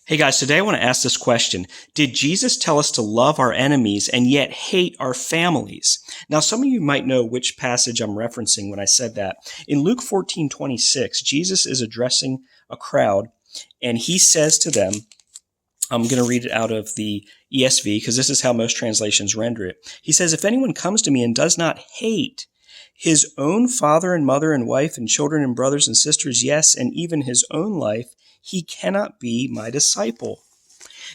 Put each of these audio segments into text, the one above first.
Hey guys, today I want to ask this question. Did Jesus tell us to love our enemies and yet hate our families? Now, some of you might know which passage I'm referencing when I said that. In Luke 14:26, Jesus is addressing a crowd and he says to them, I'm going to read it out of the ESV because this is how most translations render it. He says, "If anyone comes to me and does not hate his own father and mother and wife and children and brothers and sisters, yes, and even his own life, he cannot be my disciple."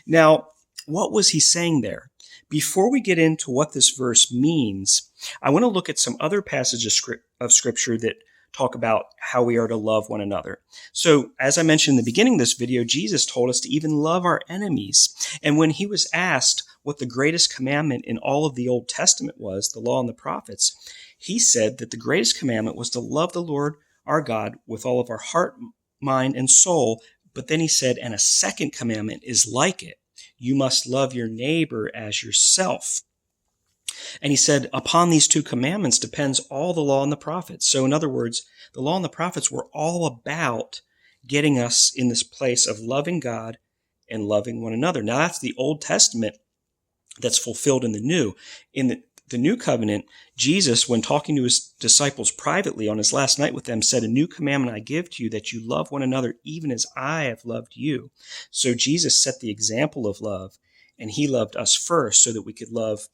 Now, what was he saying there? Before we get into what this verse means, I want to look at some other passages of Scripture that talk about how we are to love one another. So, as I mentioned in the beginning of this video, Jesus told us to even love our enemies. And when he was asked what the greatest commandment in all of the Old Testament was, the law and the prophets, he said that the greatest commandment was to love the Lord our God with all of our heart, mind, and soul. But then he said, and a second commandment is like it. You must love your neighbor as yourself. And he said, upon these two commandments depends all the law and the prophets. So in other words, the law and the prophets were all about getting us in this place of loving God and loving one another. Now that's the Old Testament that's fulfilled in the New. In the New Covenant, Jesus, when talking to his disciples privately on his last night with them, said, "A new commandment I give to you, that you love one another even as I have loved you." So Jesus set the example of love, and he loved us first so that we could love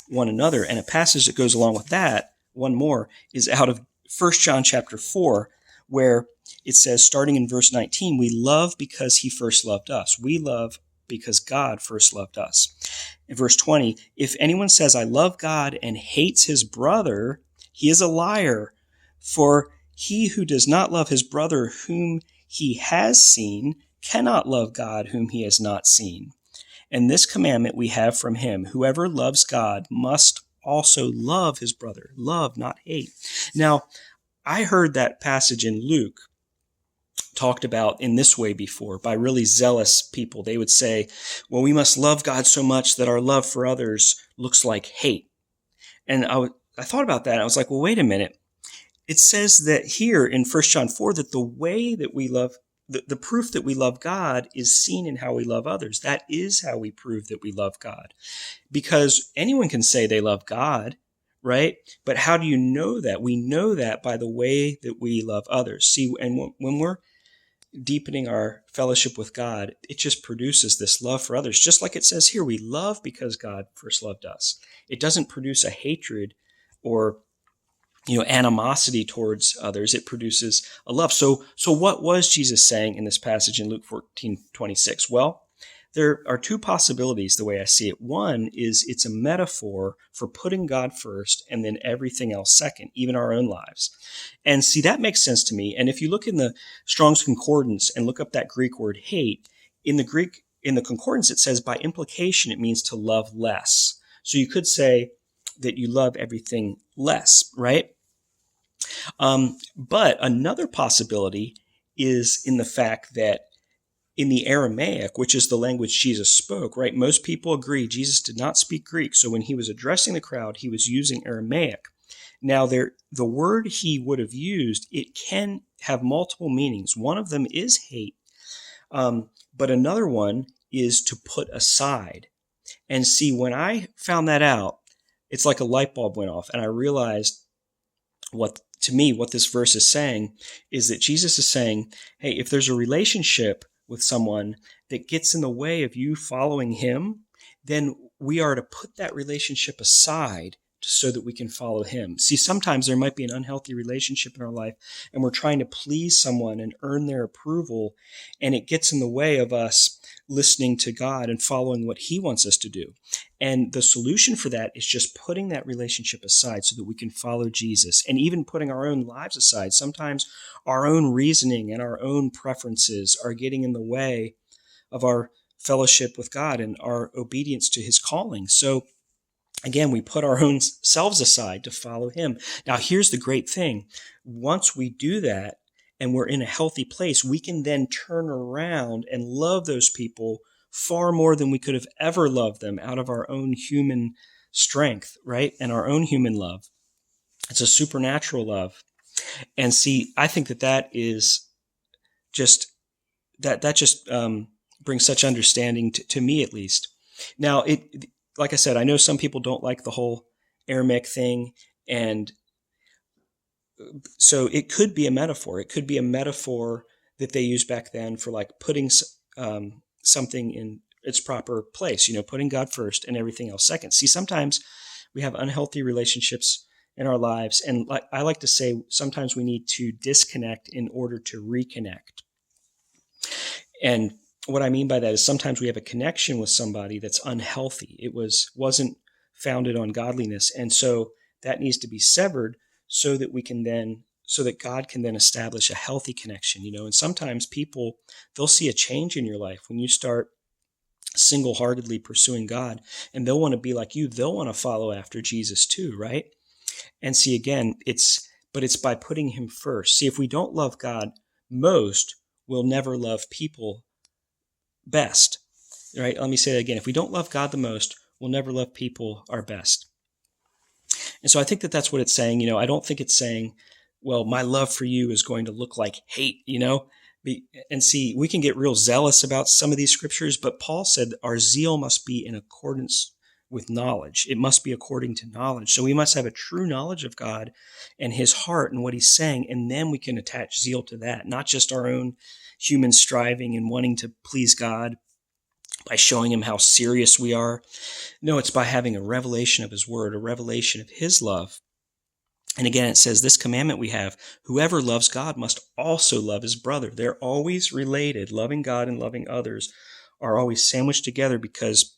one another. And a passage that goes along with that, one more, is out of 1 John chapter 4, where it says, starting in verse 19, we love because he first loved us. We love because God first loved us. In verse 20, if anyone says, "I love God," and hates his brother, he is a liar. For he who does not love his brother whom he has seen cannot love God whom he has not seen. And this commandment we have from him: whoever loves God must also love his brother. Love, not hate. Now, I heard that passage in Luke talked about in this way before by really zealous people. They would say, well, we must love God so much that our love for others looks like hate. And I thought about that. And I was like, well, wait a minute. It says that here in 1 John 4 that the way that we love, the proof that we love God is seen in how we love others. That is how we prove that we love God. Because anyone can say they love God, right? But how do you know that? We know that by the way that we love others. See, and when we're deepening our fellowship with God, it just produces this love for others. Just like it says here, we love because God first loved us. It doesn't produce a hatred or animosity towards others. It produces a love. So what was Jesus saying in this passage in Luke 14:26? Well, there are two possibilities the way I see it. One is it's a metaphor for putting God first and then everything else second, even our own lives. And see, that makes sense to me. And if you look in the Strong's Concordance and look up that Greek word hate, in the concordance, it says by implication, it means to love less. So you could say that you love everything less, right? But another possibility is in the fact that in the Aramaic, which is the language Jesus spoke, right? Most people agree Jesus did not speak Greek. So when he was addressing the crowd, he was using Aramaic. Now, the word he would have used, it can have multiple meanings. One of them is hate, but another one is to put aside. And see, when I found that out, it's like a light bulb went off, and I realized what this verse is saying is that Jesus is saying, hey, if there's a relationship with someone that gets in the way of you following him, then we are to put that relationship aside so that we can follow him. See, sometimes there might be an unhealthy relationship in our life and we're trying to please someone and earn their approval, and it gets in the way of us listening to God and following what he wants us to do. And the solution for that is just putting that relationship aside so that we can follow Jesus, and even putting our own lives aside. Sometimes our own reasoning and our own preferences are getting in the way of our fellowship with God and our obedience to his calling. So again, we put our own selves aside to follow him. Now, here's the great thing. Once we do that and we're in a healthy place, we can then turn around and love those people far more than we could have ever loved them out of our own human strength, right? And our own human love. It's a supernatural love. And see, I think that is just, that just brings such understanding to me, at least. Now, like I said, I know some people don't like the whole Aramaic thing, and so it could be a metaphor. It could be a metaphor that they used back then for like putting something in its proper place, putting God first and everything else second. See, sometimes we have unhealthy relationships in our lives, and I like to say sometimes we need to disconnect in order to reconnect. And what I mean by that is sometimes we have a connection with somebody that's unhealthy. It wasn't founded on godliness, and so that needs to be severed so that God can then establish a healthy connection. And sometimes people, they'll see a change in your life when you start single-heartedly pursuing God, and they'll want to be like you. They'll want to follow after Jesus too, right? And see, again, it's by putting him first. See, if we don't love God most, we'll never love people best, right? Let me say that again. If we don't love God the most, we'll never love people our best. And so I think that that's what it's saying. I don't think it's saying, well, my love for you is going to look like hate, And see, we can get real zealous about some of these scriptures, but Paul said our zeal must be in accordance with knowledge. It must be according to knowledge. So we must have a true knowledge of God and his heart and what he's saying, and then we can attach zeal to that, not just our own human striving and wanting to please God by showing him how serious we are. No, it's by having a revelation of his word, a revelation of his love. And again, it says, this commandment we have, whoever loves God must also love his brother. They're always related. Loving God and loving others are always sandwiched together, because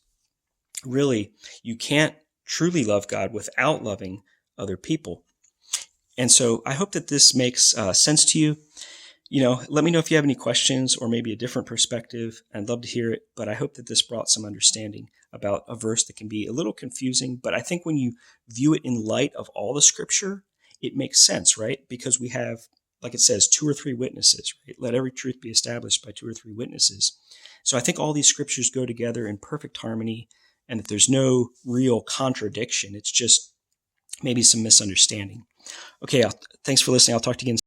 really, you can't truly love God without loving other people. And so I hope that this makes sense to you. Let me know if you have any questions or maybe a different perspective. I'd love to hear it, but I hope that this brought some understanding about a verse that can be a little confusing. But I think when you view it in light of all the scripture, it makes sense, right? Because we have, like it says, 2 or 3 witnesses, right? Let every truth be established by 2 or 3 witnesses. So I think all these scriptures go together in perfect harmony, and that there's no real contradiction. It's just maybe some misunderstanding. Okay, thanks for listening. I'll talk to you again.